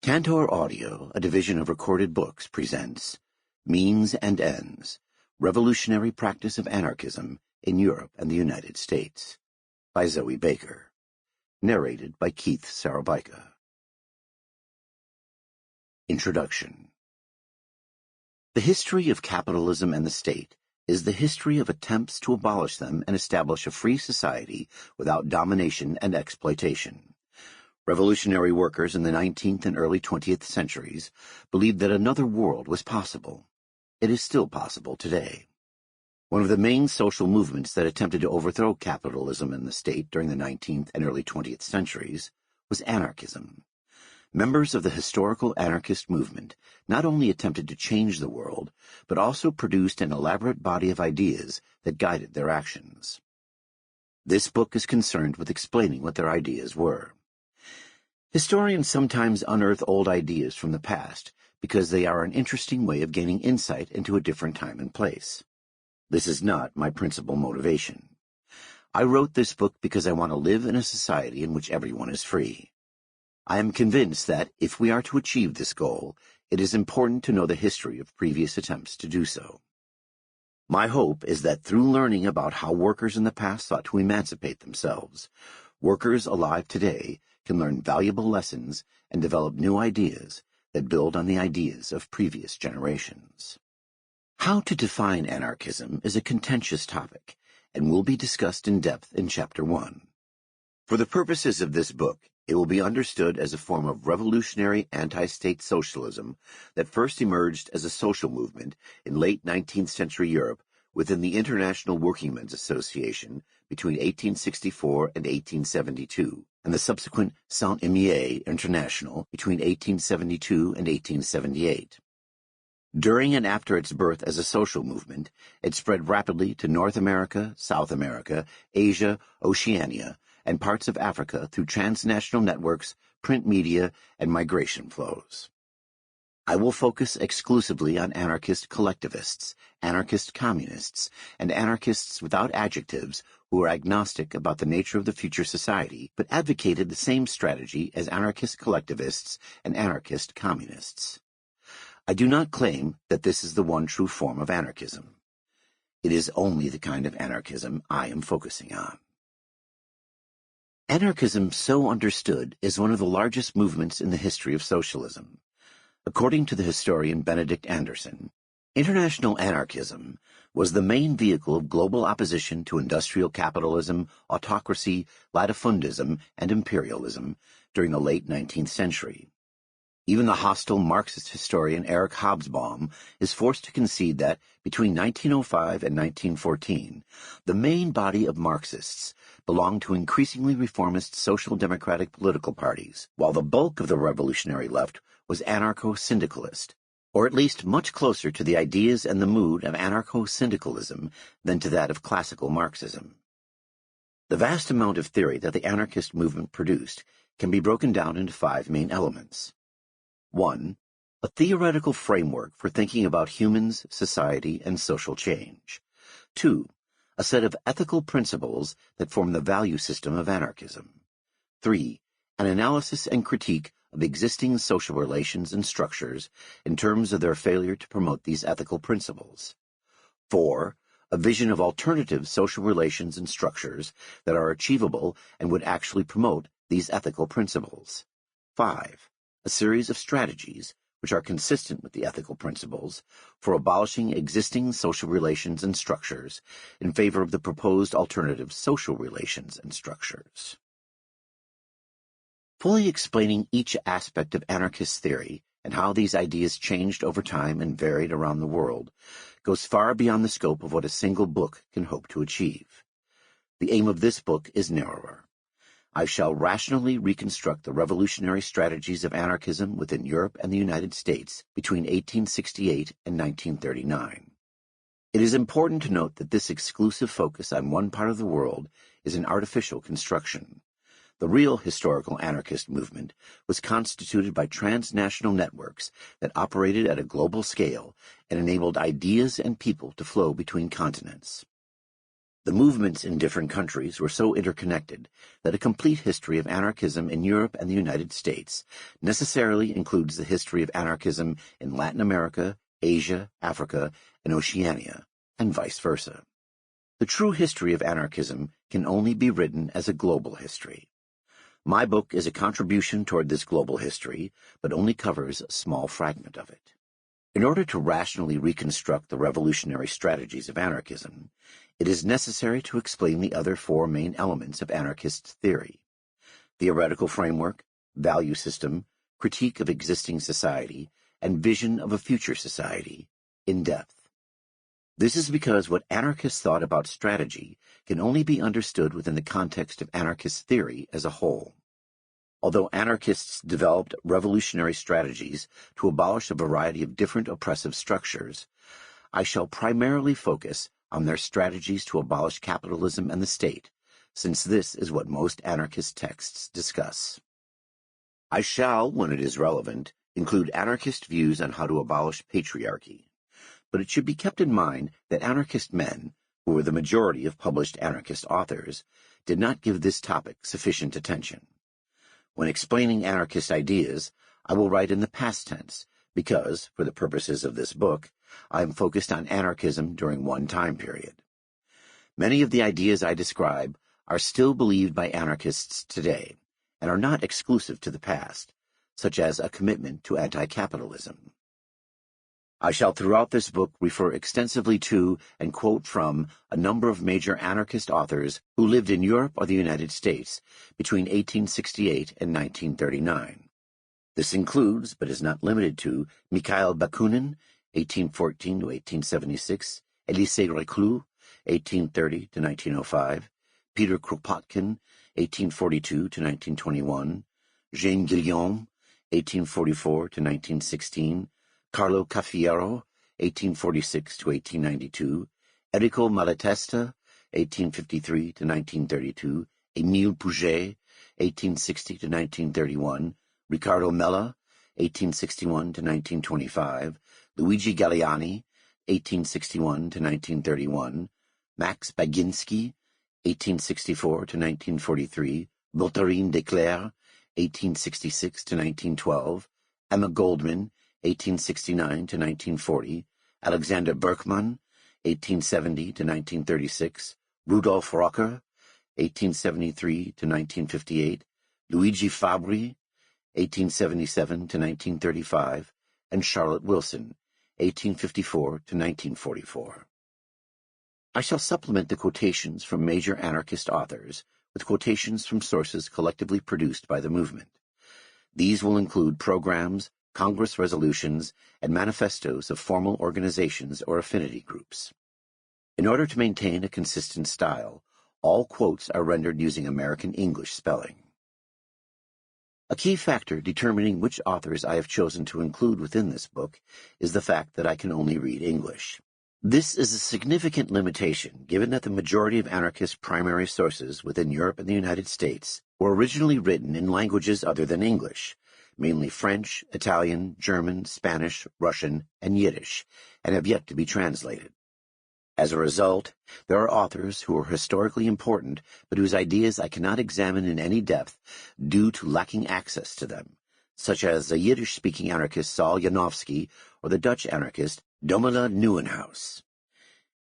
Tantor Audio, a division of Recorded Books, presents Means and Ends, Revolutionary Practice of Anarchism in Europe and the United States, by Zoe Baker. Narrated by Keith Szarabajka. Introduction. The history of capitalism and the state is the history of attempts to abolish them and establish a free society without domination and exploitation. Revolutionary workers in the 19th and early 20th centuries believed that another world was possible. It is still possible today. One of the main social movements that attempted to overthrow capitalism and the state during the 19th and early 20th centuries was anarchism. Members of the historical anarchist movement not only attempted to change the world, but also produced an elaborate body of ideas that guided their actions. This book is concerned with explaining what their ideas were. Historians sometimes unearth old ideas from the past because they are an interesting way of gaining insight into a different time and place. This is not my principal motivation. I wrote this book because I want to live in a society in which everyone is free. I am convinced that, if we are to achieve this goal, it is important to know the history of previous attempts to do so. My hope is that through learning about how workers in the past sought to emancipate themselves, workers alive today can learn valuable lessons and develop new ideas that build on the ideas of previous generations. How to define anarchism is a contentious topic and will be discussed in depth in Chapter 1. For the purposes of this book, it will be understood as a form of revolutionary anti-state socialism that first emerged as a social movement in late 19th century Europe within the International Workingmen's Association between 1864 and 1872, and the subsequent Saint-Imier International between 1872 and 1878. During and after its birth as a social movement, it spread rapidly to North America, South America, Asia, Oceania, and parts of Africa through transnational networks, print media, and migration flows. I will focus exclusively on anarchist collectivists, anarchist communists, and anarchists without adjectives who are agnostic about the nature of the future society, but advocated the same strategy as anarchist collectivists and anarchist communists. I do not claim that this is the one true form of anarchism. It is only the kind of anarchism I am focusing on. Anarchism, so understood, is one of the largest movements in the history of socialism. According to the historian Benedict Anderson, international anarchism was the main vehicle of global opposition to industrial capitalism, autocracy, latifundism, and imperialism during the late 19th century. Even the hostile Marxist historian Eric Hobsbawm is forced to concede that between 1905 and 1914, the main body of Marxists belonged to increasingly reformist social democratic political parties, while the bulk of the revolutionary left was anarcho-syndicalist, or at least much closer to the ideas and the mood of anarcho-syndicalism than to that of classical Marxism. The vast amount of theory that the anarchist movement produced can be broken down into 5 main elements. 1. A theoretical framework for thinking about humans, society, and social change. 2. A set of ethical principles that form the value system of anarchism. 3. An analysis and critique of existing social relations and structures in terms of their failure to promote these ethical principles. 4. A vision of alternative social relations and structures that are achievable and would actually promote these ethical principles. 5. A series of strategies, which are consistent with the ethical principles, for abolishing existing social relations and structures in favor of the proposed alternative social relations and structures. Fully explaining each aspect of anarchist theory and how these ideas changed over time and varied around the world goes far beyond the scope of what a single book can hope to achieve. The aim of this book is narrower. I shall rationally reconstruct the revolutionary strategies of anarchism within Europe and the United States between 1868 and 1939. It is important to note that this exclusive focus on one part of the world is an artificial construction. The real historical anarchist movement was constituted by transnational networks that operated at a global scale and enabled ideas and people to flow between continents. The movements in different countries were so interconnected that a complete history of anarchism in Europe and the United States necessarily includes the history of anarchism in Latin America, Asia, Africa, and Oceania, and vice versa. The true history of anarchism can only be written as a global history. My book is a contribution toward this global history, but only covers a small fragment of it. In order to rationally reconstruct the revolutionary strategies of anarchism, it is necessary to explain the other four main elements of anarchist theory: theoretical framework, value system, critique of existing society, and vision of a future society, in depth. This is because what anarchists thought about strategy can only be understood within the context of anarchist theory as a whole. Although anarchists developed revolutionary strategies to abolish a variety of different oppressive structures, I shall primarily focus on their strategies to abolish capitalism and the state, since this is what most anarchist texts discuss. I shall, when it is relevant, include anarchist views on how to abolish patriarchy, but it should be kept in mind that anarchist men, who were the majority of published anarchist authors, did not give this topic sufficient attention. When explaining anarchist ideas, I will write in the past tense because, for the purposes of this book, I am focused on anarchism during one time period. Many of the ideas I describe are still believed by anarchists today and are not exclusive to the past, such as a commitment to anti-capitalism. I shall throughout this book refer extensively to and quote from a number of major anarchist authors who lived in Europe or the United States between 1868 and 1939. This includes, but is not limited to, Mikhail Bakunin, 1814 to 1876, Élisée Reclus, 1830 to 1905, Peter Kropotkin, 1842 to 1921, Jean Guillaume, 1844 to 1916, Carlo Cafiero, 1846 to 1892, Enrico Malatesta, 1853 to 1932, Émile Pouget, 1860 to 1931, Riccardo Mella, 1861 to 1925, Luigi Galliani, 1861 to 1931, Max Baginski, 1864 to 1943, Voltairine de Cleyre, 1866 to 1912, Emma Goldman, 1869 to 1940, Alexander Berkman, 1870 to 1936, Rudolf Rocker, 1873 to 1958, Luigi Fabbri, 1877 to 1935, and Charlotte Wilson, 1854 to 1944. I shall supplement the quotations from major anarchist authors with quotations from sources collectively produced by the movement. These will include programs, Congress resolutions, and manifestos of formal organizations or affinity groups. In order to maintain a consistent style, all quotes are rendered using American English spelling. A key factor determining which authors I have chosen to include within this book is the fact that I can only read English. This is a significant limitation given that the majority of anarchist primary sources within Europe and the United States were originally written in languages other than English, mainly French, Italian, German, Spanish, Russian, and Yiddish, and have yet to be translated. As a result, there are authors who are historically important but whose ideas I cannot examine in any depth due to lacking access to them, such as the Yiddish-speaking anarchist Saul Janowski or the Dutch anarchist Domela Nieuwenhuis.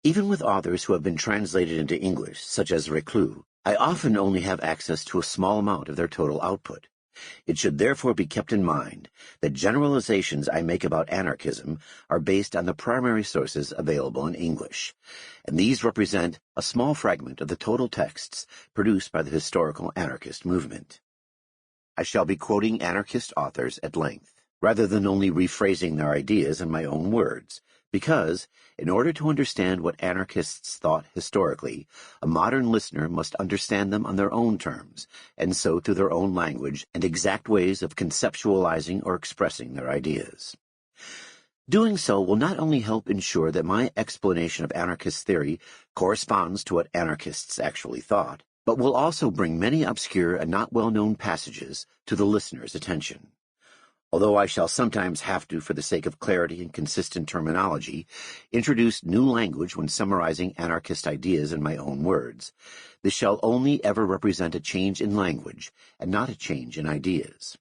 Even with authors who have been translated into English, such as Reclus, I often only have access to a small amount of their total output. It should therefore be kept in mind that generalizations I make about anarchism are based on the primary sources available in English, and these represent a small fragment of the total texts produced by the historical anarchist movement. I shall be quoting anarchist authors at length, rather than only rephrasing their ideas in my own words, because, in order to understand what anarchists thought historically, a modern listener must understand them on their own terms, and so through their own language and exact ways of conceptualizing or expressing their ideas. Doing so will not only help ensure that my explanation of anarchist theory corresponds to what anarchists actually thought, but will also bring many obscure and not well-known passages to the listener's attention. Although I shall sometimes have to, for the sake of clarity and consistent terminology, introduce new language when summarizing anarchist ideas in my own words, this shall only ever represent a change in language and not a change in ideas.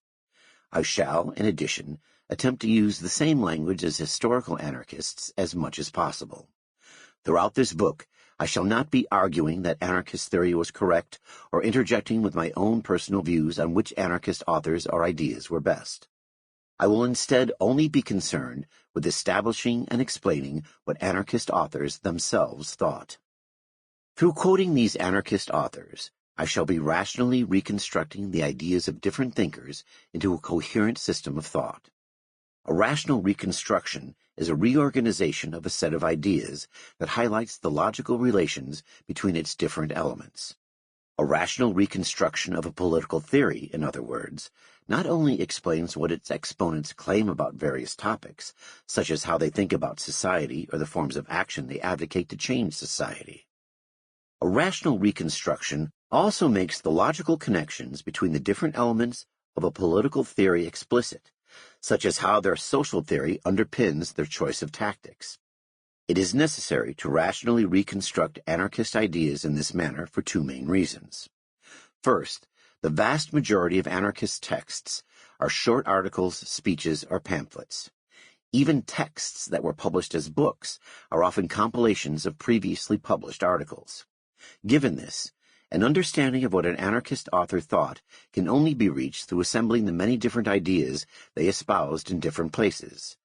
I shall, in addition, attempt to use the same language as historical anarchists as much as possible. Throughout this book, I shall not be arguing that anarchist theory was correct or interjecting with my own personal views on which anarchist authors or ideas were best. I will instead only be concerned with establishing and explaining what anarchist authors themselves thought. Through quoting these anarchist authors, I shall be rationally reconstructing the ideas of different thinkers into a coherent system of thought. A rational reconstruction is a reorganization of a set of ideas that highlights the logical relations between its different elements. A rational reconstruction of a political theory, in other words, not only explains what its exponents claim about various topics, such as how they think about society or the forms of action they advocate to change society. A rational reconstruction also makes the logical connections between the different elements of a political theory explicit, such as how their social theory underpins their choice of tactics. It is necessary to rationally reconstruct anarchist ideas in this manner for two main reasons. First, the vast majority of anarchist texts are short articles, speeches, or pamphlets. Even texts that were published as books are often compilations of previously published articles. Given this, an understanding of what an anarchist author thought can only be reached through assembling the many different ideas they espoused in different places.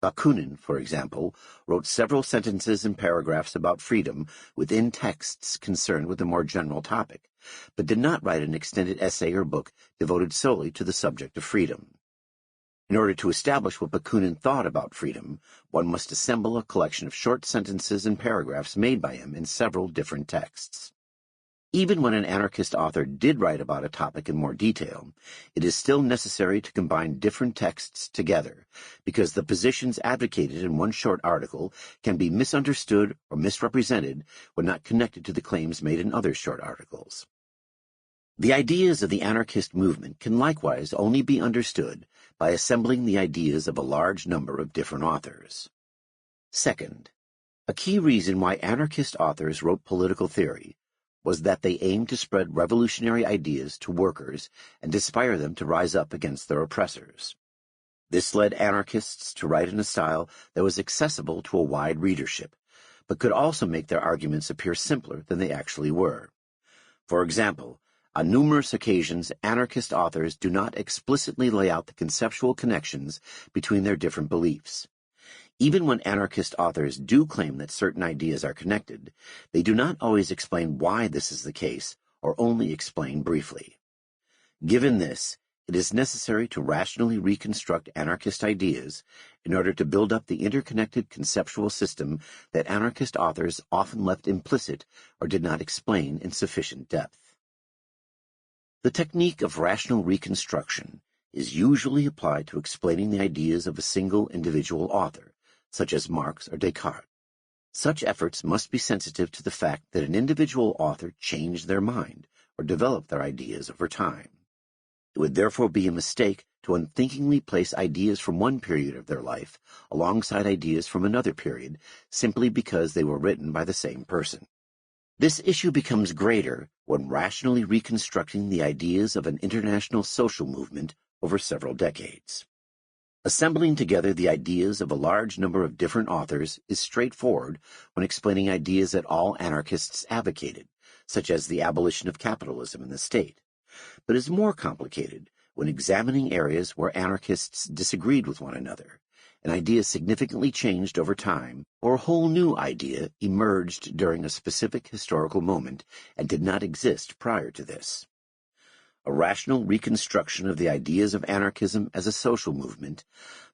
Bakunin, for example, wrote several sentences and paragraphs about freedom within texts concerned with a more general topic, but did not write an extended essay or book devoted solely to the subject of freedom. In order to establish what Bakunin thought about freedom, one must assemble a collection of short sentences and paragraphs made by him in several different texts. Even when an anarchist author did write about a topic in more detail, it is still necessary to combine different texts together, because the positions advocated in one short article can be misunderstood or misrepresented when not connected to the claims made in other short articles. The ideas of the anarchist movement can likewise only be understood by assembling the ideas of a large number of different authors. Second, a key reason why anarchist authors wrote political theory was that they aimed to spread revolutionary ideas to workers and inspire them to rise up against their oppressors. This led anarchists to write in a style that was accessible to a wide readership, but could also make their arguments appear simpler than they actually were. For example, on numerous occasions, anarchist authors do not explicitly lay out the conceptual connections between their different beliefs. Even when anarchist authors do claim that certain ideas are connected, they do not always explain why this is the case, or only explain briefly. Given this, it is necessary to rationally reconstruct anarchist ideas in order to build up the interconnected conceptual system that anarchist authors often left implicit or did not explain in sufficient depth. The technique of rational reconstruction is usually applied to explaining the ideas of a single individual author, such as Marx or Descartes. Such efforts must be sensitive to the fact that an individual author changed their mind or developed their ideas over time. It would therefore be a mistake to unthinkingly place ideas from one period of their life alongside ideas from another period simply because they were written by the same person. This issue becomes greater when rationally reconstructing the ideas of an international social movement over several decades. Assembling together the ideas of a large number of different authors is straightforward when explaining ideas that all anarchists advocated, such as the abolition of capitalism in the state, but is more complicated when examining areas where anarchists disagreed with one another, an idea significantly changed over time, or a whole new idea emerged during a specific historical moment and did not exist prior to this. A rational reconstruction of the ideas of anarchism as a social movement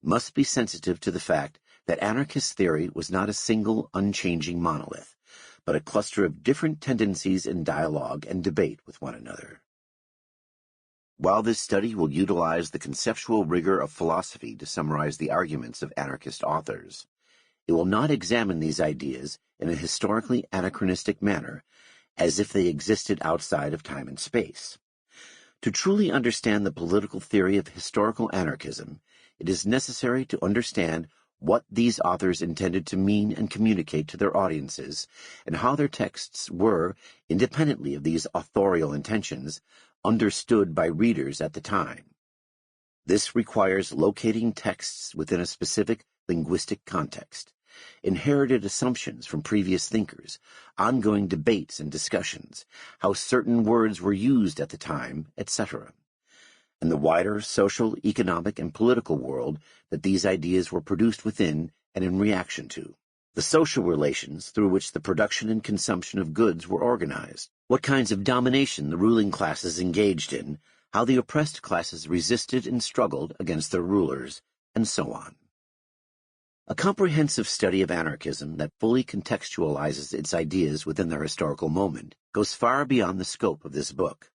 must be sensitive to the fact that anarchist theory was not a single, unchanging monolith, but a cluster of different tendencies in dialogue and debate with one another. While this study will utilize the conceptual rigor of philosophy to summarize the arguments of anarchist authors, it will not examine these ideas in a historically anachronistic manner, as if they existed outside of time and space. To truly understand the political theory of historical anarchism, it is necessary to understand what these authors intended to mean and communicate to their audiences, and how their texts were, independently of these authorial intentions, understood by readers at the time. This requires locating texts within a specific linguistic context, inherited assumptions from previous thinkers, ongoing debates and discussions, how certain words were used at the time, etc., and the wider social, economic, and political world that these ideas were produced within and in reaction to. The social relations through which the production and consumption of goods were organized, what kinds of domination the ruling classes engaged in, how the oppressed classes resisted and struggled against their rulers, and so on. A comprehensive study of anarchism that fully contextualizes its ideas within their historical moment goes far beyond the scope of this book.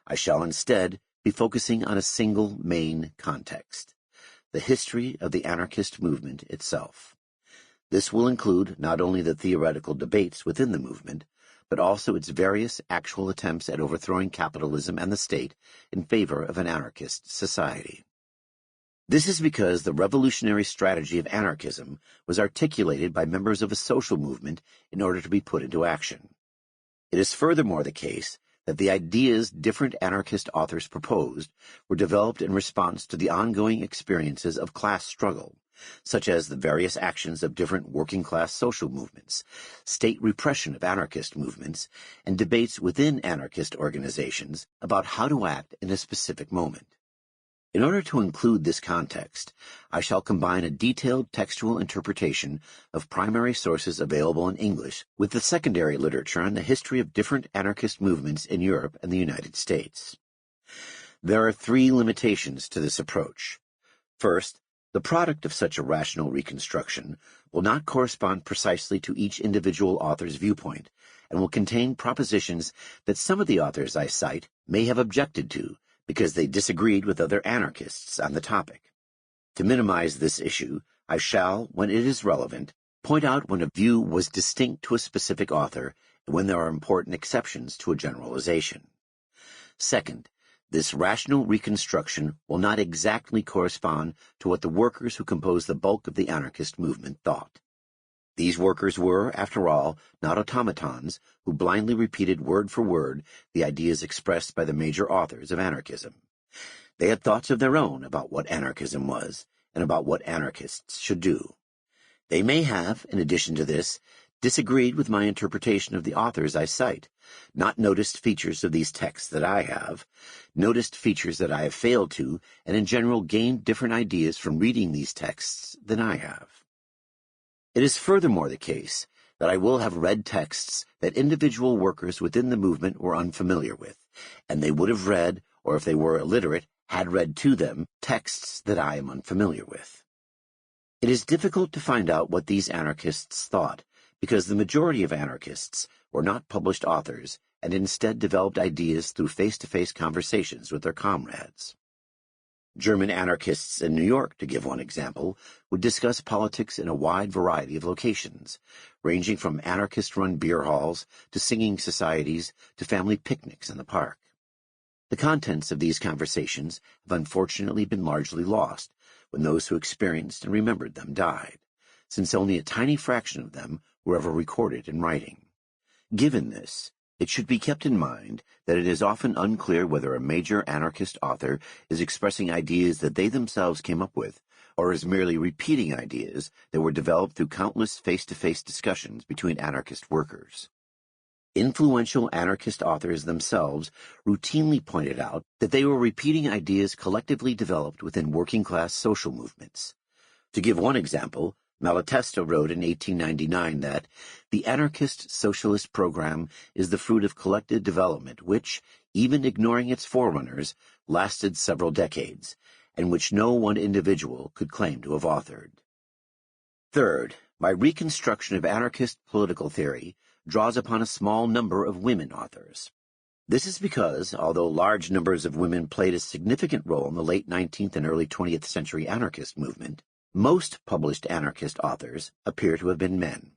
I shall instead be focusing on a single main context, the history of the anarchist movement itself. This will include not only the theoretical debates within the movement, but also its various actual attempts at overthrowing capitalism and the state in favor of an anarchist society. This is because the revolutionary strategy of anarchism was articulated by members of a social movement in order to be put into action. It is furthermore the case that the ideas different anarchist authors proposed were developed in response to the ongoing experiences of class struggle, such as the various actions of different working-class social movements, state repression of anarchist movements, and debates within anarchist organizations about how to act in a specific moment. In order to include this context, I shall combine a detailed textual interpretation of primary sources available in English with the secondary literature on the history of different anarchist movements in Europe and the United States. There are three limitations to this approach. First, the product of such a rational reconstruction will not correspond precisely to each individual author's viewpoint, and will contain propositions that some of the authors I cite may have objected to, because they disagreed with other anarchists on the topic. To minimize this issue, I shall, when it is relevant, point out when a view was distinct to a specific author and when there are important exceptions to a generalization. Second, this rational reconstruction will not exactly correspond to what the workers who compose the bulk of the anarchist movement thought. These workers were, after all, not automatons who blindly repeated word for word the ideas expressed by the major authors of anarchism. They had thoughts of their own about what anarchism was and about what anarchists should do. They may have, in addition to this, disagreed with my interpretation of the authors I cite, not noticed features of these texts that I have, noticed features that I have failed to, and in general gained different ideas from reading these texts than I have. It is furthermore the case that I will have read texts that individual workers within the movement were unfamiliar with, and they would have read, or if they were illiterate, had read to them, texts that I am unfamiliar with. It is difficult to find out what these anarchists thought, because the majority of anarchists were not published authors and instead developed ideas through face-to-face conversations with their comrades. German anarchists in New York, to give one example, would discuss politics in a wide variety of locations, ranging from anarchist-run beer halls to singing societies to family picnics in the park. The contents of these conversations have unfortunately been largely lost when those who experienced and remembered them died, since only a tiny fraction of them were ever recorded in writing. Given this, it should be kept in mind that it is often unclear whether a major anarchist author is expressing ideas that they themselves came up with, or is merely repeating ideas that were developed through countless face-to-face discussions between anarchist workers. Influential anarchist authors themselves routinely pointed out that they were repeating ideas collectively developed within working-class social movements. To give one example, Malatesta wrote in 1899 that the anarchist socialist program is the fruit of collective development which, even ignoring its forerunners, lasted several decades, and which no one individual could claim to have authored. Third, my reconstruction of anarchist political theory draws upon a small number of women authors. This is because, although large numbers of women played a significant role in the late 19th and early 20th century anarchist movement, most published anarchist authors appear to have been men.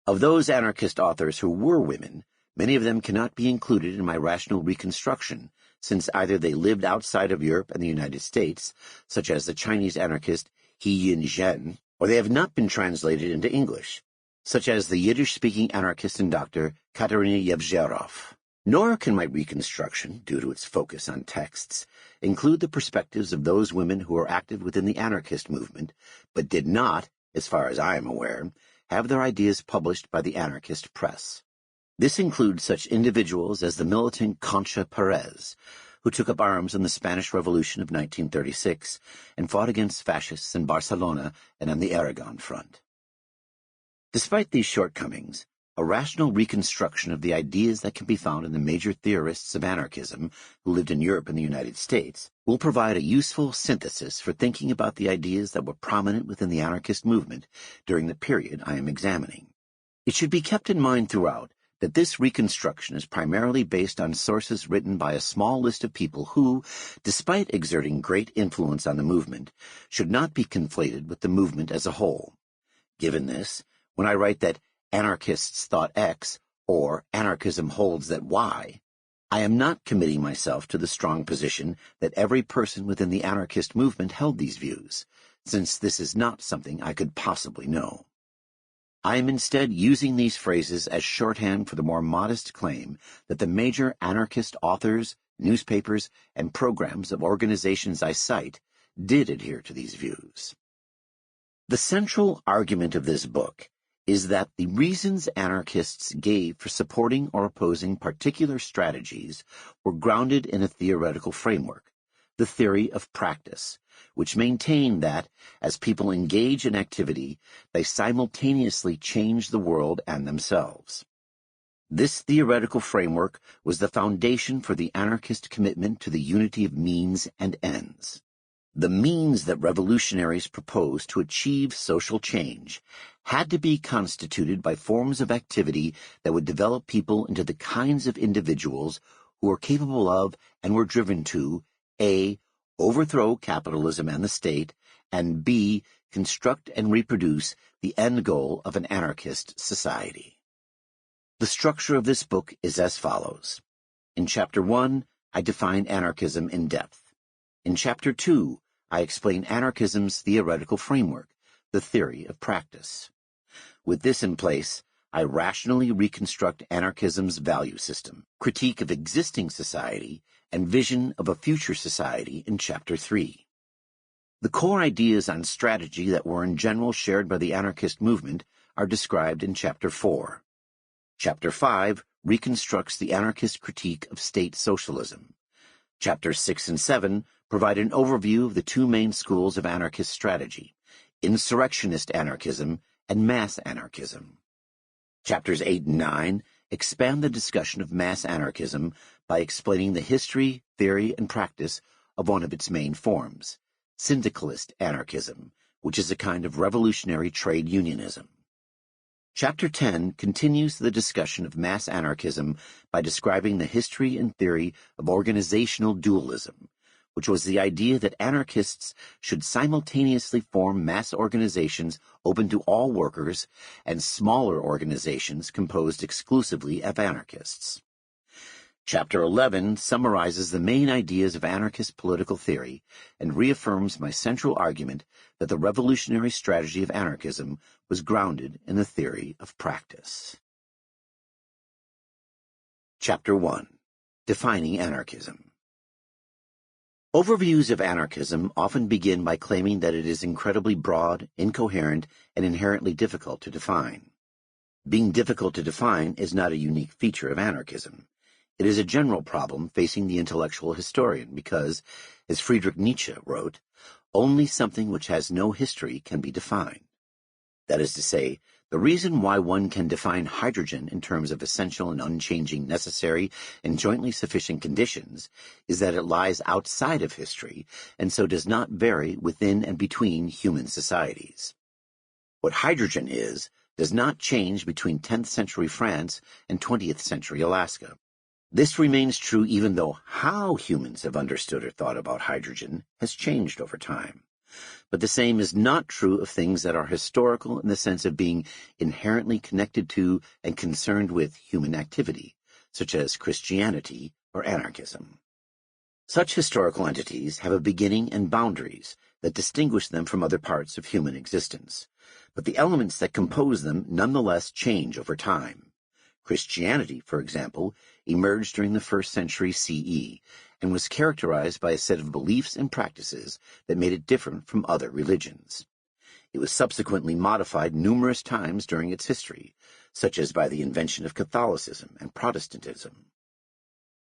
Of those anarchist authors who were women, many of them cannot be included in my rational reconstruction since either they lived outside of Europe and the United States, such as the Chinese anarchist He Yin Zhen, or they have not been translated into English, such as the Yiddish-speaking anarchist and doctor Katerina Yevzherov. Nor can my reconstruction, due to its focus on texts, include the perspectives of those women who are active within the anarchist movement, but did not, as far as I am aware, have their ideas published by the anarchist press. This includes such individuals as the militant Concha Perez, who took up arms in the Spanish Revolution of 1936 and fought against fascists in Barcelona and on the Aragon front. Despite these shortcomings, a rational reconstruction of the ideas that can be found in the major theorists of anarchism who lived in Europe and the United States will provide a useful synthesis for thinking about the ideas that were prominent within the anarchist movement during the period I am examining. It should be kept in mind throughout that this reconstruction is primarily based on sources written by a small list of people who, despite exerting great influence on the movement, should not be conflated with the movement as a whole. Given this, when I write that anarchists thought X, or anarchism holds that Y, I am not committing myself to the strong position that every person within the anarchist movement held these views, since this is not something I could possibly know. I am instead using these phrases as shorthand for the more modest claim that the major anarchist authors, newspapers, and programs of organizations I cite did adhere to these views. The central argument of this book is that the reasons anarchists gave for supporting or opposing particular strategies were grounded in a theoretical framework, the theory of practice, which maintained that, as people engage in activity, they simultaneously change the world and themselves. This theoretical framework was the foundation for the anarchist commitment to the unity of means and ends. The means that revolutionaries proposed to achieve social change had to be constituted by forms of activity that would develop people into the kinds of individuals who were capable of and were driven to A. Overthrow capitalism and the state, and B. Construct and reproduce the end goal of an anarchist society. The structure of this book is as follows. In Chapter 1, I define anarchism in depth. In Chapter 2, I explain anarchism's theoretical framework, the theory of practice. With this in place, I rationally reconstruct anarchism's value system, critique of existing society, and vision of a future society in Chapter 3. The core ideas on strategy that were in general shared by the anarchist movement are described in Chapter 4. Chapter 5 reconstructs the anarchist critique of state socialism. Chapters 6 and 7 provide an overview of the two main schools of anarchist strategy, insurrectionist anarchism and mass anarchism. Chapters 8 and 9 expand the discussion of mass anarchism by explaining the history, theory, and practice of one of its main forms, syndicalist anarchism, which is a kind of revolutionary trade unionism. Chapter 10 continues the discussion of mass anarchism by describing the history and theory of organizational dualism, which was the idea that anarchists should simultaneously form mass organizations open to all workers and smaller organizations composed exclusively of anarchists. Chapter 11 summarizes the main ideas of anarchist political theory and reaffirms my central argument that the revolutionary strategy of anarchism was grounded in the theory of practice. Chapter 1. Defining Anarchism. Overviews of anarchism often begin by claiming that it is incredibly broad, incoherent, and inherently difficult to define. Being difficult to define is not a unique feature of anarchism. It is a general problem facing the intellectual historian because, as Friedrich Nietzsche wrote, only something which has no history can be defined. That is to say, the reason why one can define hydrogen in terms of essential and unchanging necessary and jointly sufficient conditions is that it lies outside of history and so does not vary within and between human societies. What hydrogen is does not change between 10th century France and 20th century Alaska. This remains true even though how humans have understood or thought about hydrogen has changed over time. But the same is not true of things that are historical in the sense of being inherently connected to and concerned with human activity, such as Christianity or anarchism. Such historical entities have a beginning and boundaries that distinguish them from other parts of human existence, but the elements that compose them nonetheless change over time. Christianity, for example, emerged during the 1st century CE and was characterized by a set of beliefs and practices that made it different from other religions. It was subsequently modified numerous times during its history, such as by the invention of Catholicism and Protestantism.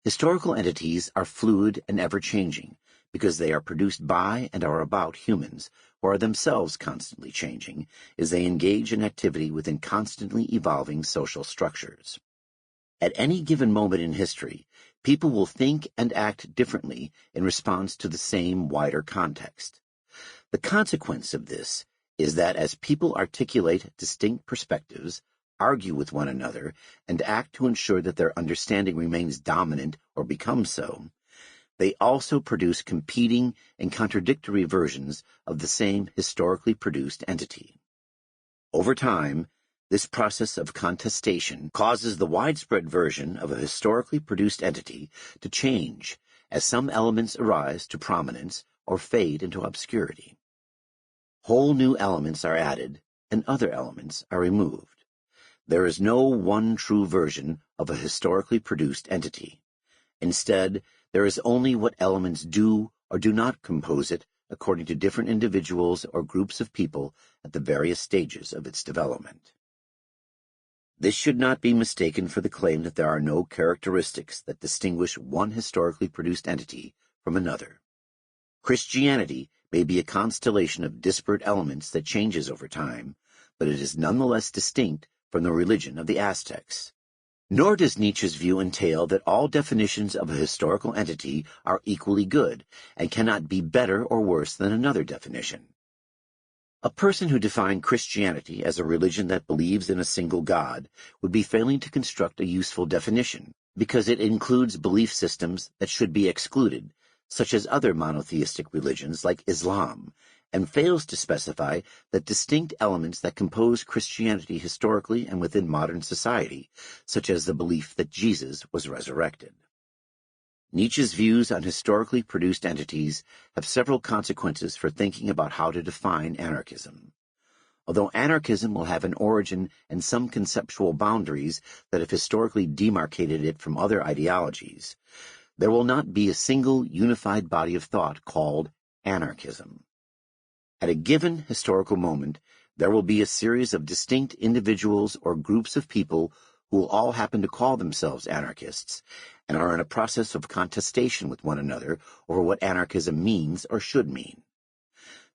Historical entities are fluid and ever-changing because they are produced by and are about humans, who are themselves constantly changing as they engage in activity within constantly evolving social structures. At any given moment in history, people will think and act differently in response to the same wider context. The consequence of this is that as people articulate distinct perspectives, argue with one another, and act to ensure that their understanding remains dominant or becomes so, they also produce competing and contradictory versions of the same historically produced entity. Over time, this process of contestation causes the widespread version of a historically produced entity to change as some elements arise to prominence or fade into obscurity. Whole new elements are added, and other elements are removed. There is no one true version of a historically produced entity. Instead, there is only what elements do or do not compose it according to different individuals or groups of people at the various stages of its development. This should not be mistaken for the claim that there are no characteristics that distinguish one historically produced entity from another. Christianity may be a constellation of disparate elements that changes over time, but it is nonetheless distinct from the religion of the Aztecs. Nor does Nietzsche's view entail that all definitions of a historical entity are equally good and cannot be better or worse than another definition. A person who defined Christianity as a religion that believes in a single God would be failing to construct a useful definition, because it includes belief systems that should be excluded, such as other monotheistic religions like Islam, and fails to specify that distinct elements that compose Christianity historically and within modern society, such as the belief that Jesus was resurrected. Nietzsche's views on historically produced entities have several consequences for thinking about how to define anarchism. Although anarchism will have an origin and some conceptual boundaries that have historically demarcated it from other ideologies, there will not be a single unified body of thought called anarchism. At a given historical moment, there will be a series of distinct individuals or groups of people who will all happen to call themselves anarchists and are in a process of contestation with one another over what anarchism means or should mean.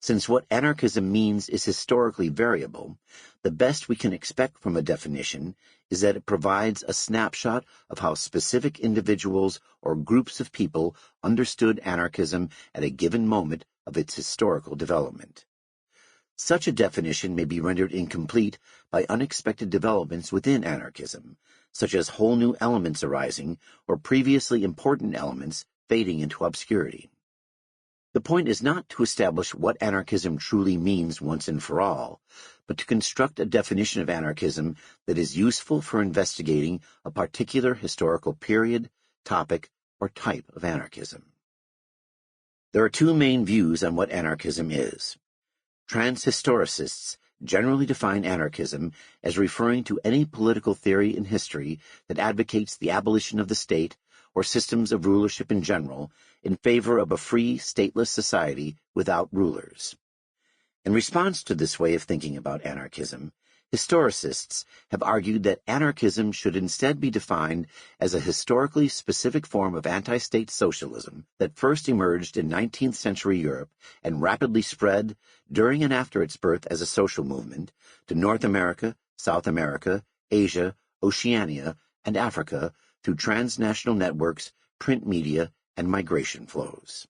Since what anarchism means is historically variable, the best we can expect from a definition is that it provides a snapshot of how specific individuals or groups of people understood anarchism at a given moment of its historical development. Such a definition may be rendered incomplete by unexpected developments within anarchism, such as whole new elements arising or previously important elements fading into obscurity. The point is not to establish what anarchism truly means once and for all, but to construct a definition of anarchism that is useful for investigating a particular historical period, topic, or type of anarchism. There are two main views on what anarchism is. Transhistoricists generally define anarchism as referring to any political theory in history that advocates the abolition of the state or systems of rulership in general in favor of a free, stateless society without rulers. In response to this way of thinking about anarchism, historicists have argued that anarchism should instead be defined as a historically specific form of anti-state socialism that first emerged in 19th century Europe and rapidly spread during and after its birth as a social movement to North America, South America, Asia, Oceania, and Africa through transnational networks, print media, and migration flows.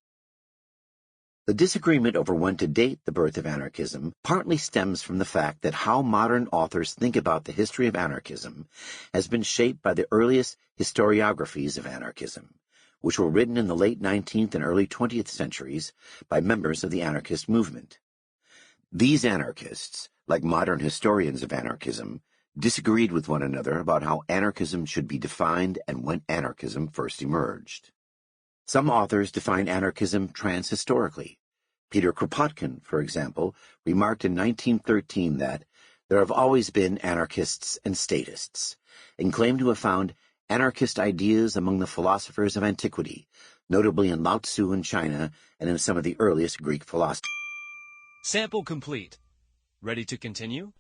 The disagreement over when to date the birth of anarchism partly stems from the fact that how modern authors think about the history of anarchism has been shaped by the earliest historiographies of anarchism, which were written in the late 19th and early 20th centuries by members of the anarchist movement. These anarchists, like modern historians of anarchism, disagreed with one another about how anarchism should be defined and when anarchism first emerged. Some authors define anarchism transhistorically. Peter Kropotkin, for example, remarked in 1913 that there have always been anarchists and statists, and claimed to have found anarchist ideas among the philosophers of antiquity, notably in Lao Tzu in China and in some of the earliest Greek philosophers. Sample complete. Ready to continue?